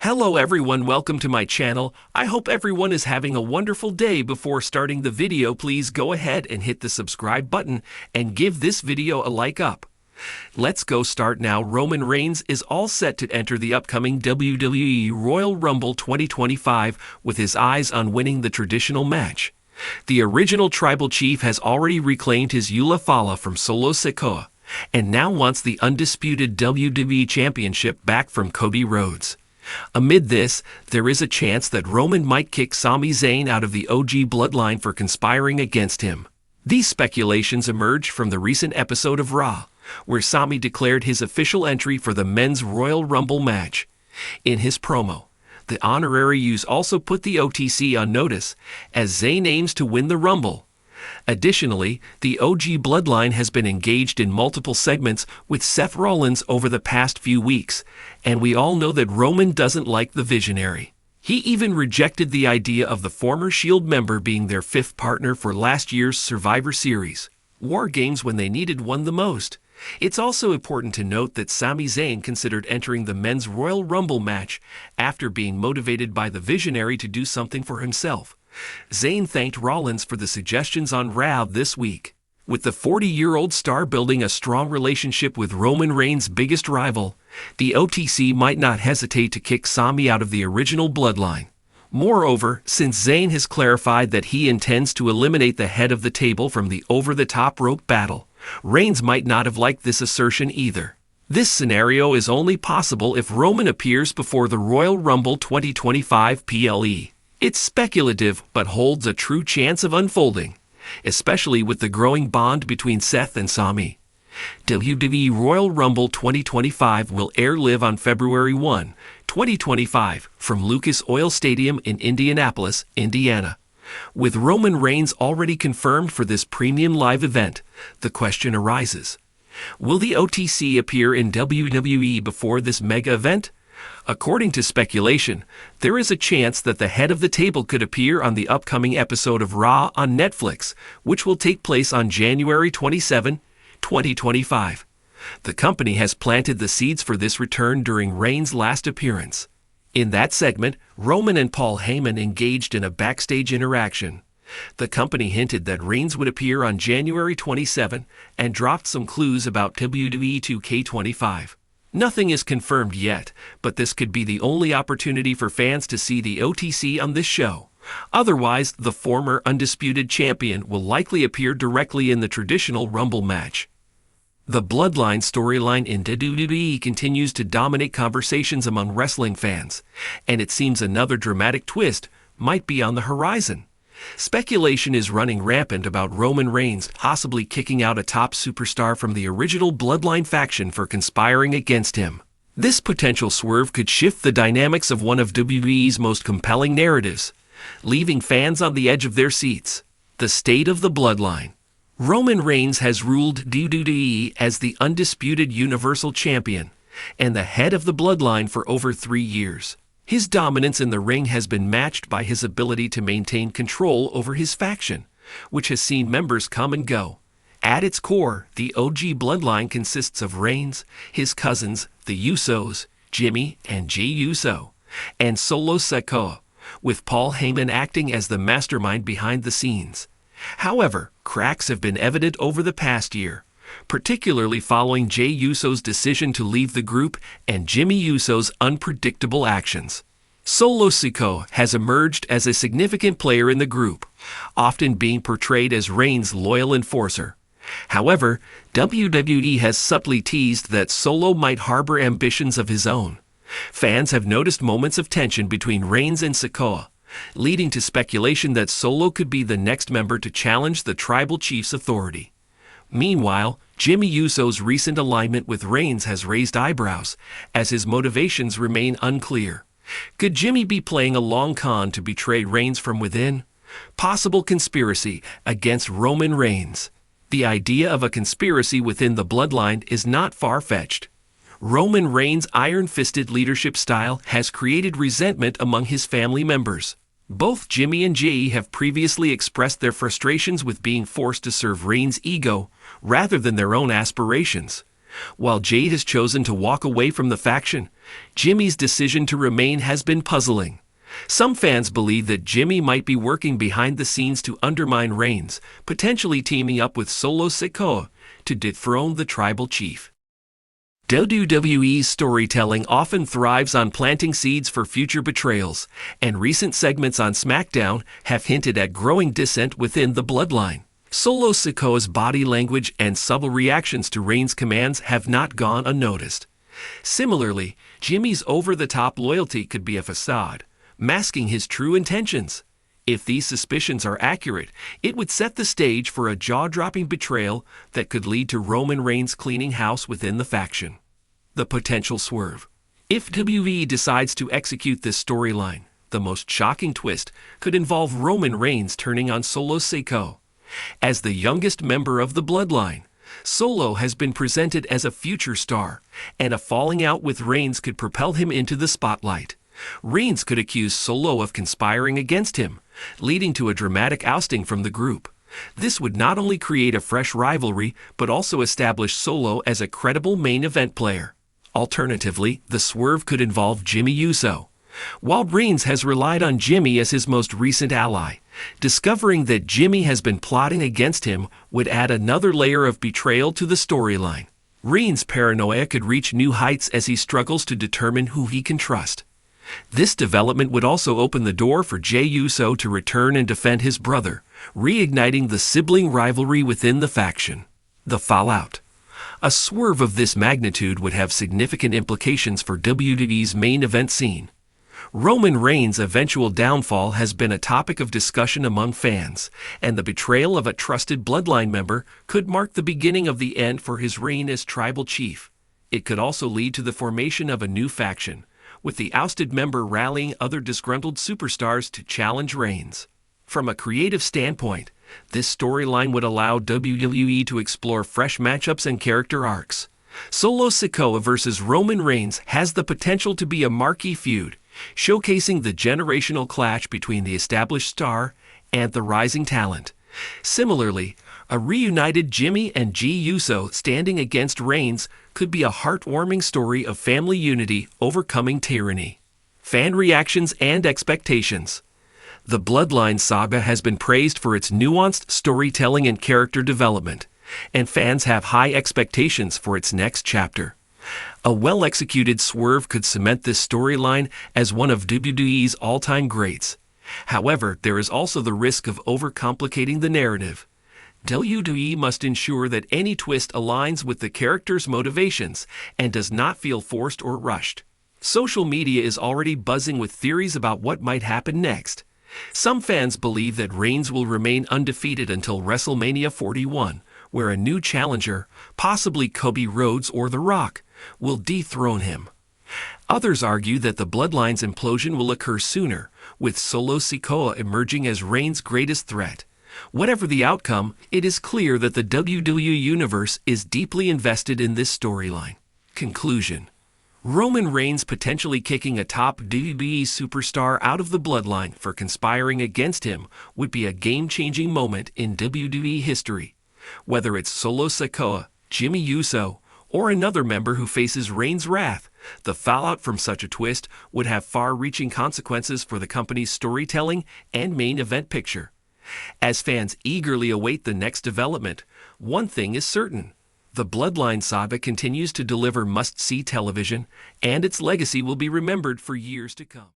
Hello everyone, welcome to my channel. I hope everyone is having a wonderful day. Before starting the video, please go ahead and hit the subscribe button and give this video a like up. Let's go start now. Roman Reigns is all set to enter the upcoming WWE Royal Rumble 2025 with his eyes on winning the traditional match. The original tribal chief has already reclaimed his Fala from Solo Sikoa and now wants the undisputed WWE Championship back from Cody Rhodes. Amid this, there is a chance that Roman might kick Sami Zayn out of the OG Bloodline for conspiring against him. These speculations emerged from the recent episode of Raw, where Sami declared his official entry for the Men's Royal Rumble match. In his promo, the honorary Uce also put the OTC on notice, as Zayn aims to win the Rumble. Additionally, the OG Bloodline has been engaged in multiple segments with Seth Rollins over the past few weeks, and we all know that Roman doesn't like the Visionary. He even rejected the idea of the former Shield member being their fifth partner for last year's Survivor Series War Games when they needed one the most. It's also important to note that Sami Zayn considered entering the Men's Royal Rumble match after being motivated by the Visionary to do something for himself. Zayn thanked Rollins for the suggestions on Raw this week. With the 40-year-old star building a strong relationship with Roman Reigns' biggest rival, the OTC might not hesitate to kick Sami out of the original Bloodline. Moreover, since Zayn has clarified that he intends to eliminate the head of the table from the over-the-top rope battle, Reigns might not have liked this assertion either. This scenario is only possible if Roman appears before the Royal Rumble 2025 PLE. It's speculative, but holds a true chance of unfolding, especially with the growing bond between Seth and Sami. WWE Royal Rumble 2025 will air live on February 1, 2025, from Lucas Oil Stadium in Indianapolis, Indiana. With Roman Reigns already confirmed for this premium live event, the question arises: will the OTC appear in WWE before this mega event? According to speculation, there is a chance that the head of the table could appear on the upcoming episode of Raw on Netflix, which will take place on January 27, 2025. The company has planted the seeds for this return during Reigns' last appearance. In that segment, Roman and Paul Heyman engaged in a backstage interaction. The company hinted that Reigns would appear on January 27 and dropped some clues about WWE 2K25. Nothing is confirmed yet, but this could be the only opportunity for fans to see the OTC on this show. Otherwise, the former undisputed champion will likely appear directly in the traditional Rumble match. The Bloodline storyline in WWE continues to dominate conversations among wrestling fans, and it seems another dramatic twist might be on the horizon. Speculation is running rampant about Roman Reigns possibly kicking out a top superstar from the original Bloodline faction for conspiring against him. This potential swerve could shift the dynamics of one of WWE's most compelling narratives, leaving fans on the edge of their seats. The state of the Bloodline. Roman Reigns has ruled WWE as the undisputed Universal Champion and the head of the Bloodline for over 3 years. His dominance in the ring has been matched by his ability to maintain control over his faction, which has seen members come and go. At its core, the OG Bloodline consists of Reigns, his cousins, the Usos, Jimmy and Jey Uso, and Solo Sikoa, with Paul Heyman acting as the mastermind behind the scenes. However, cracks have been evident over the past year, particularly following Jey Uso's decision to leave the group and Jimmy Uso's unpredictable actions. Solo Sikoa has emerged as a significant player in the group, often being portrayed as Reigns' loyal enforcer. However, WWE has subtly teased that Solo might harbor ambitions of his own. Fans have noticed moments of tension between Reigns and Sikoa, leading to speculation that Solo could be the next member to challenge the tribal chief's authority. Meanwhile, Jimmy Uso's recent alignment with Reigns has raised eyebrows, as his motivations remain unclear. Could Jimmy be playing a long con to betray Reigns from within? Possible conspiracy against Roman Reigns. The idea of a conspiracy within the Bloodline is not far-fetched. Roman Reigns' iron-fisted leadership style has created resentment among his family members. Both Jimmy and Jey have previously expressed their frustrations with being forced to serve Reigns' ego rather than their own aspirations. While Jay has chosen to walk away from the faction, Jimmy's decision to remain has been puzzling. Some fans believe that Jimmy might be working behind the scenes to undermine Reigns, potentially teaming up with Solo Sikoa to dethrone the tribal chief. WWE's storytelling often thrives on planting seeds for future betrayals, and recent segments on SmackDown have hinted at growing dissent within the Bloodline. Solo Sikoa's body language and subtle reactions to Reigns' commands have not gone unnoticed. Similarly, Jimmy's over-the-top loyalty could be a facade, masking his true intentions. If these suspicions are accurate, it would set the stage for a jaw-dropping betrayal that could lead to Roman Reigns cleaning house within the faction. The potential swerve. If WWE decides to execute this storyline, the most shocking twist could involve Roman Reigns turning on Solo Sikoa. As the youngest member of the Bloodline, Solo has been presented as a future star, and a falling out with Reigns could propel him into the spotlight. Reigns could accuse Solo of conspiring against him, leading to a dramatic ousting from the group. This would not only create a fresh rivalry, but also establish Solo as a credible main event player. Alternatively, the swerve could involve Jimmy Uso. While Reigns has relied on Jimmy as his most recent ally, discovering that Jimmy has been plotting against him would add another layer of betrayal to the storyline. Reigns' paranoia could reach new heights as he struggles to determine who he can trust. This development would also open the door for Jey Uso to return and defend his brother, reigniting the sibling rivalry within the faction. The fallout. A swerve of this magnitude would have significant implications for WWE's main event scene. Roman Reigns' eventual downfall has been a topic of discussion among fans, and the betrayal of a trusted Bloodline member could mark the beginning of the end for his reign as tribal chief. It could also lead to the formation of a new faction, with the ousted member rallying other disgruntled superstars to challenge Reigns. From a creative standpoint, this storyline would allow WWE to explore fresh matchups and character arcs. Solo Sikoa versus Roman Reigns has the potential to be a marquee feud, showcasing the generational clash between the established star and the rising talent. Similarly, a reunited Jimmy and Jey Uso standing against Reigns could be a heartwarming story of family unity overcoming tyranny. Fan reactions and expectations. The Bloodline saga has been praised for its nuanced storytelling and character development, and fans have high expectations for its next chapter. A well-executed swerve could cement this storyline as one of WWE's all-time greats. However, there is also the risk of overcomplicating the narrative. WWE must ensure that any twist aligns with the character's motivations and does not feel forced or rushed. Social media is already buzzing with theories about what might happen next. Some fans believe that Reigns will remain undefeated until WrestleMania 41, where a new challenger, possibly Cody Rhodes or The Rock, will dethrone him. Others argue that the Bloodline's implosion will occur sooner, with Solo Sikoa emerging as Reigns' greatest threat. Whatever the outcome, it is clear that the WWE Universe is deeply invested in this storyline. Conclusion. Roman Reigns potentially kicking a top WWE superstar out of the Bloodline for conspiring against him would be a game-changing moment in WWE history. Whether it's Solo Sikoa, Jimmy Uso, or another member who faces Reigns' wrath, the fallout from such a twist would have far-reaching consequences for the company's storytelling and main event picture. As fans eagerly await the next development, one thing is certain. The Bloodline saga continues to deliver must-see television, and its legacy will be remembered for years to come.